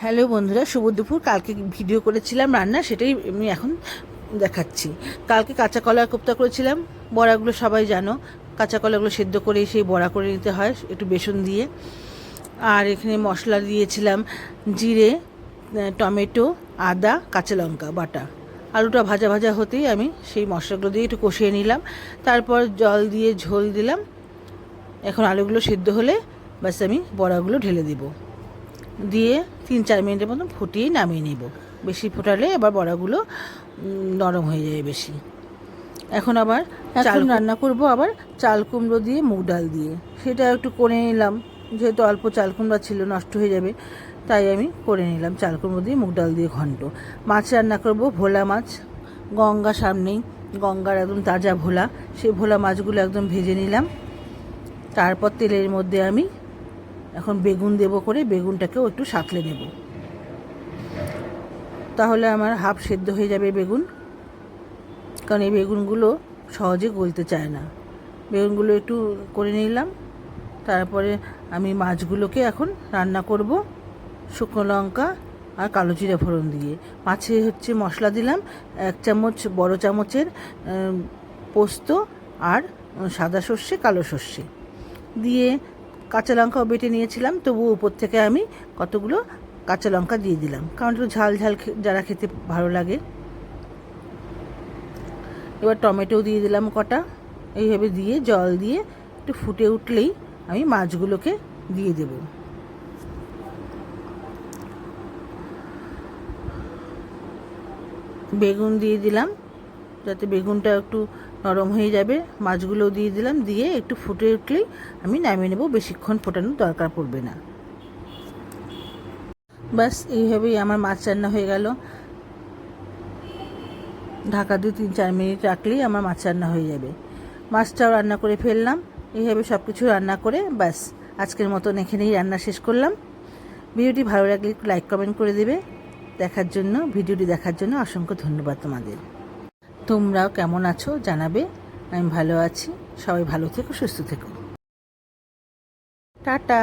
Hello বন্ধুরা, শুভ দুপুর। কালকে ভিডিও করেছিলাম রান্না, সেটাই আমি এখন দেখাচ্ছি। কালকে কাঁচা কলার কোপ্তা করেছিলাম। বড়াগুলো সবাই জানো, কাঁচা কলাগুলো সেদ্ধ করে সেই বড়া করে নিতে হয় একটু বেসন দিয়ে। আর এখানে মশলা দিয়েছিলাম জিরে, টমেটো, আদা, কাঁচা লঙ্কা বাটা। আলুটা ভাজা ভাজা হতেই আমি সেই মশলাগুলো দিয়ে একটু কষিয়ে নিলাম। তারপর জল দিয়ে ঝোল দিলাম। এখন আলুগুলো সেদ্ধ হলে ব্যাস আমি বড়াগুলো ঢেলে দেবো, দিয়ে 3-4 মিনিটের মতন ফুটিয়ে নামিয়ে নেব। বেশি ফোটালে আবার বড়াগুলো নরম হয়ে যাবে বেশি। এখন আবার চাল রান্না করব, আবার চাল কুমড়ো দিয়ে মুগ ডাল দিয়ে। সেটা একটু করে নিলাম, যেহেতু অল্প চাল কুমড়া ছিল, নষ্ট হয়ে যাবে, তাই আমি করে নিলাম চাল কুমড়ো দিয়ে মুগ ডাল দিয়ে ঘন্ট। মাছ রান্না করব, ভোলা মাছ। গঙ্গা সামনেই, গঙ্গার একদম তাজা ভোলা। সেই ভোলা মাছগুলো একদম ভেজে নিলাম। তারপর তেলের মধ্যে আমি এখন বেগুন দেবো, করে বেগুনটাকেও একটু সাঁতলে নেব, তাহলে আমার হাফ সেদ্ধ হয়ে যাবে বেগুন। কারণ এই বেগুনগুলো সহজে গলতে চায় না। বেগুনগুলো একটু করে নিলাম। তারপরে আমি মাছগুলোকে এখন রান্না করব শুকনো লঙ্কা আর কালো জিরা ফোড়ন দিয়ে। মাছে মশলা দিলাম 1 চামচ, বড় চামচের পোস্ত আর সাদা সর্ষে, কালো সর্ষে দিয়ে কাঁচা লঙ্কাও বেটে নিয়েছিলাম, তবু উপর থেকে আমি কতগুলো কাঁচা লঙ্কা দিয়ে দিলাম, কারণ একটু ঝাল ঝাল যারা খেতে ভালো লাগে। এবার টমেটো দিয়ে দিলাম কটা। এইভাবে দিয়ে জল দিয়ে একটু ফুটে উঠলেই আমি মাছগুলোকে দিয়ে দেব। বেগুন দিয়ে দিলাম, যাতে বেগুনটা একটু নরম হয়ে যাবে। মাছগুলোও দিয়ে দিলাম, দিয়ে একটু ফুটে উঠলেই আমি নামিয়ে নেব। বেশিক্ষণ ফোটানোর দরকার পড়বে না। ব্যাস এইভাবেই আমার মাছ রান্না হয়ে গেল। ঢাকা দিয়ে 3-4 মিনিট রাখলেই আমার মাছ রান্না হয়ে যাবে। মাছটাও রান্না করে ফেললাম। এইভাবে সব কিছু রান্না করে ব্যাস আজকের মতন এখানেই রান্না শেষ করলাম। ভিডিওটি ভালো লাগলে লাইক কমেন্ট করে দেবে। ভিডিওটি দেখার জন্য অসংখ্য ধন্যবাদ তোমাদের। তোমরাও কেমন আছো জানাবে। আমি ভালো আছি। সবাই ভালো থেকো, সুস্থ থেকো। টাটা।